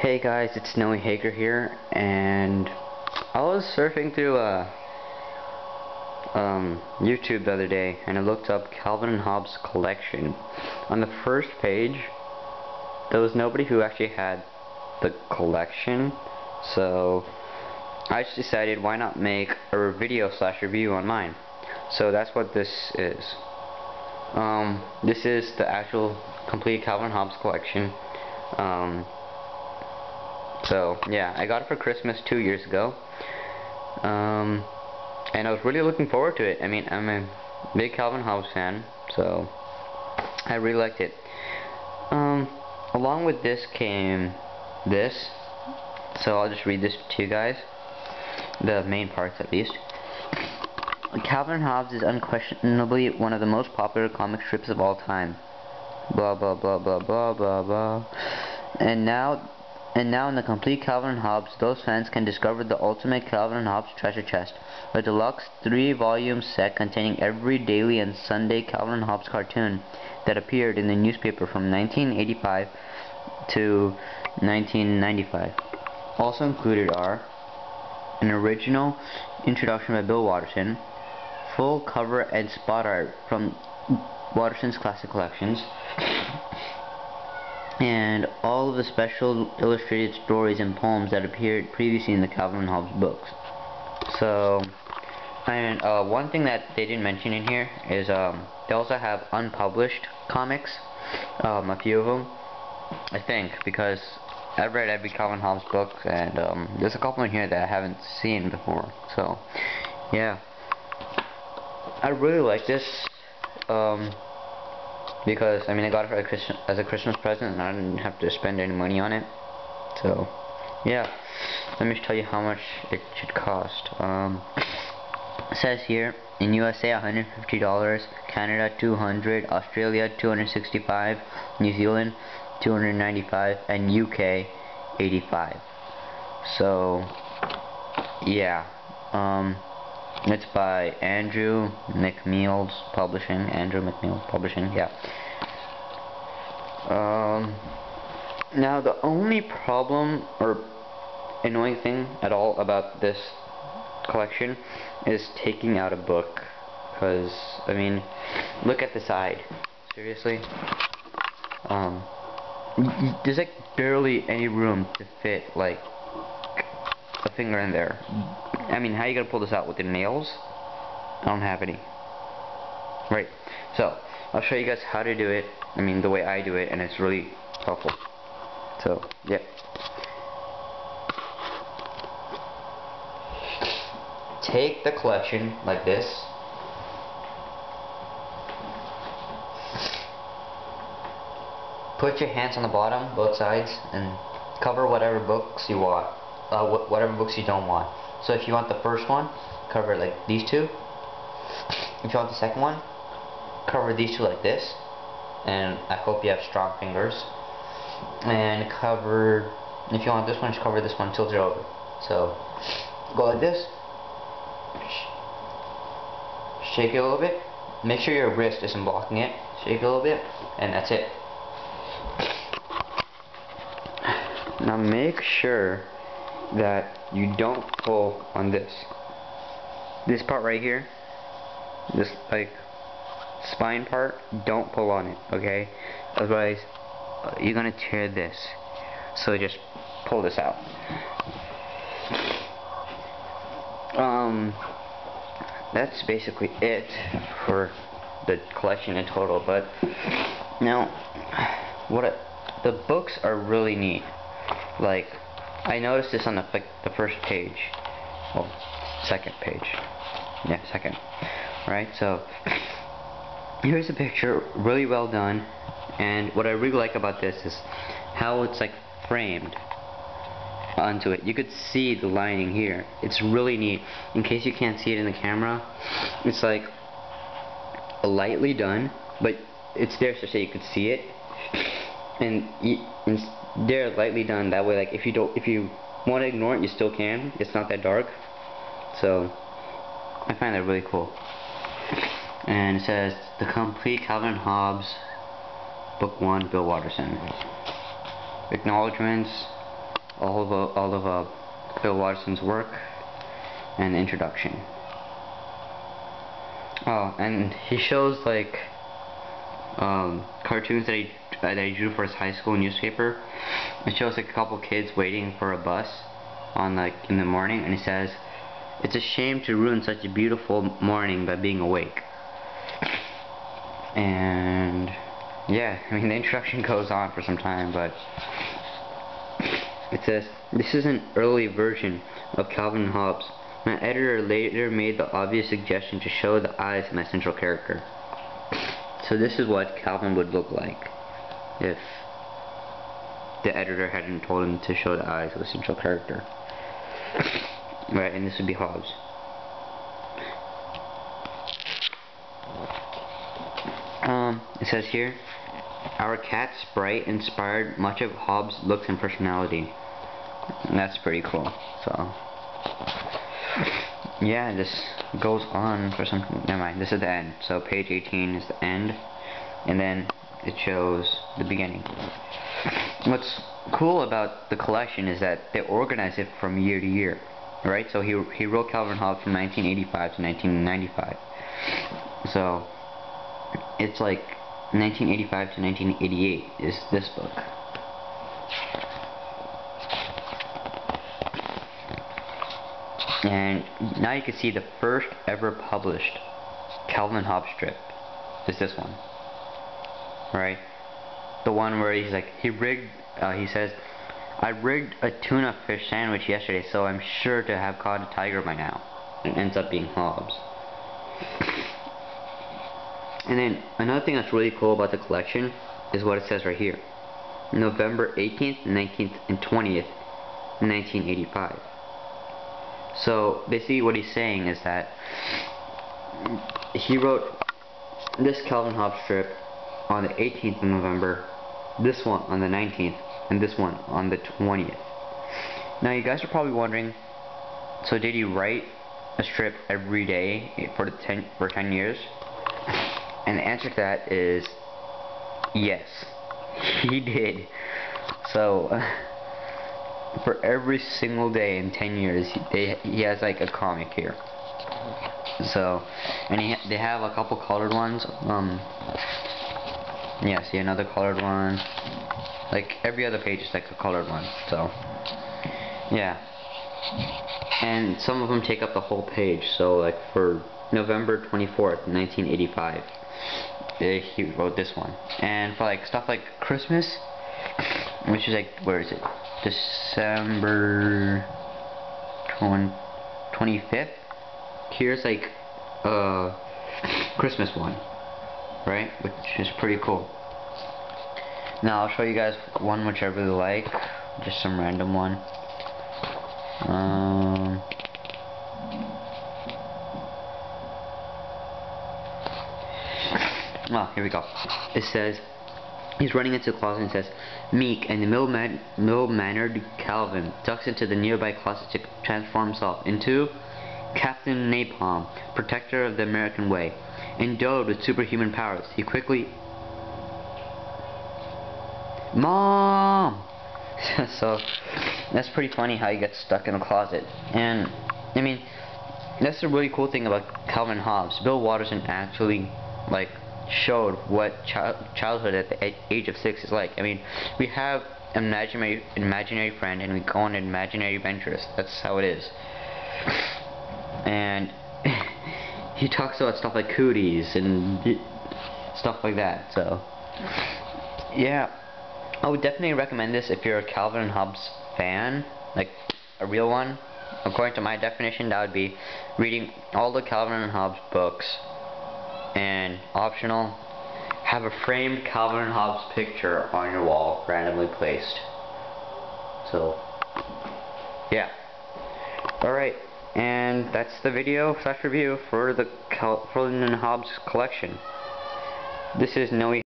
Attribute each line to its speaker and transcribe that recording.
Speaker 1: Hey guys, it's noehaker here, and I was surfing through YouTube the other day, and I looked up Calvin and Hobbes collection. On the first page, there was nobody who actually had the collection, so I just decided why not make a video / review on mine. So that's what this is. This is the actual complete Calvin and Hobbes collection. So yeah, I got it for Christmas 2 years ago, and I was really looking forward to it. I mean, I'm a big Calvin Hobbes fan, so I really liked it. Along with this came this, so I'll just read this to you guys, the main parts at least. Calvin and Hobbes is unquestionably one of the most popular comic strips of all time. Blah blah blah blah blah blah blah. And now in the complete Calvin and Hobbes, those fans can discover the ultimate Calvin and Hobbes treasure chest, a deluxe 3-volume set containing every daily and Sunday Calvin and Hobbes cartoon that appeared in the newspaper from 1985 to 1995. Also included are an original introduction by Bill Watterson, full cover and spot art from Watterson's classic collections, and all of the special illustrated stories and poems that appeared previously in the Calvin and Hobbes books. So, and one thing that they didn't mention in here is they also have unpublished comics, a few of them, I think, because I've read every Calvin and Hobbes book, and there's a couple in here that I haven't seen before. So, yeah, I really like this. Because I mean, I got it for as a Christmas present, and I didn't have to spend any money on it. So yeah, let me tell you how much it should cost. It says here in USA $150, Canada $200, Australia $265, New Zealand $295, and UK $85. So yeah, it's by Andrew McNeil's Publishing. Yeah. Now the only problem or annoying thing at all about this collection is taking out a book. Because, I mean, look at the side. Seriously. There's like barely any room to fit like a finger in there. I mean, how are you gonna pull this out with the nails? I don't have any. Right. So, I'll show you guys how to do it. I mean, the way I do it, and it's really helpful. So, yeah. Take the collection like this. Put your hands on the bottom, both sides, and cover whatever books you want. Whatever books you don't want. So if you want the first one, cover like these two. If you want the second one, cover these two like this. And I hope you have strong fingers. And cover, if you want this one, just cover this one, tilt it over. So go like this. Shake it a little bit. Make sure your wrist isn't blocking it. Shake it a little bit, and that's it. Now make sure that you don't pull on this part right here, this like spine part. Don't pull on it, okay? Otherwise you're gonna tear this. So just pull this out. That's basically it for the collection in total. But now the books are really neat. Like, I noticed this on the first page. Well, second page. Yeah, second. Right, so here's a picture, really well done. And what I really like about this is how it's like framed onto it. You could see the lining here. It's really neat. In case you can't see it in the camera, it's like lightly done, but it's there so you could see it. And they're lightly done that way. Like if you want to ignore it, you still can. It's not that dark. So I find that really cool. And it says the complete Calvin and Hobbes, Book 1, Bill Watterson. Acknowledgements. all of Bill Watterson's work and the introduction. Oh, and he shows like cartoons that he drew for his high school newspaper. It shows like a couple kids waiting for a bus on like in the morning, and he says, "It's a shame to ruin such a beautiful morning by being awake." And yeah, I mean the introduction goes on for some time, but it says, "This is an early version of Calvin and Hobbes. My editor later made the obvious suggestion to show the eyes of my central character." So this is what Calvin would look like if the editor hadn't told him to show the eyes of the central character. Right, and this would be Hobbes. It says here, "Our cat Sprite inspired much of Hobbes' looks and personality." And that's pretty cool. So yeah, this goes on for something. Never mind, this is the end. So page 18 is the end, and then it shows the beginning. What's cool about the collection is that they organize it from year to year, right? So he wrote Calvin and Hobbes from 1985 to 1995. So it's like 1985 to 1988 is this book. And now you can see the first ever published Calvin and Hobbes strip is this one, right? The one where he's like, he says, "I rigged a tuna fish sandwich yesterday, so I'm sure to have caught a tiger by now." It ends up being Hobbes. And then another thing that's really cool about the collection is what it says right here: November 18th, 19th, and 20th, 1985. So basically what he's saying is that he wrote this Calvin Hobbes strip on the 18th of November, this one on the 19th, and this one on the 20th. Now you guys are probably wondering, so did he write a strip every day for 10 years? And the answer to that is yes, he did. So for every single day in 10 years, he has like a comic here. So, and they have a couple colored ones. Yeah, see another colored one. Like every other page is like a colored one. So, yeah. And some of them take up the whole page. So, like for November 24th, 1985, he wrote this one. And for like stuff like Christmas, which is like, where is it? December 25th. Here's like a Christmas one, right? Which is pretty cool. Now I'll show you guys one which I really like, just some random one. Oh, here we go. It says, he's running into the closet and says, "Meek and the mild-mannered Calvin ducks into the nearby closet to transform himself into Captain Napalm, protector of the American way. Endowed with superhuman powers, he quickly..." Mom! So, that's pretty funny how he gets stuck in a closet. And, I mean, that's the really cool thing about Calvin and Hobbes. Bill Watterson actually, like, showed what childhood at the age of 6 is like. I mean, we have an imaginary friend, and we go on imaginary adventures. That's how it is. And he talks about stuff like cooties and stuff like that. So, yeah, I would definitely recommend this if you're a Calvin and Hobbes fan, like a real one. According to my definition, that would be reading all the Calvin and Hobbes books, and optional, have a framed Calvin and Hobbes picture on your wall, randomly placed. So, yeah. Alright, and that's the video / review for the Calvin and Hobbes collection. This is noehaker.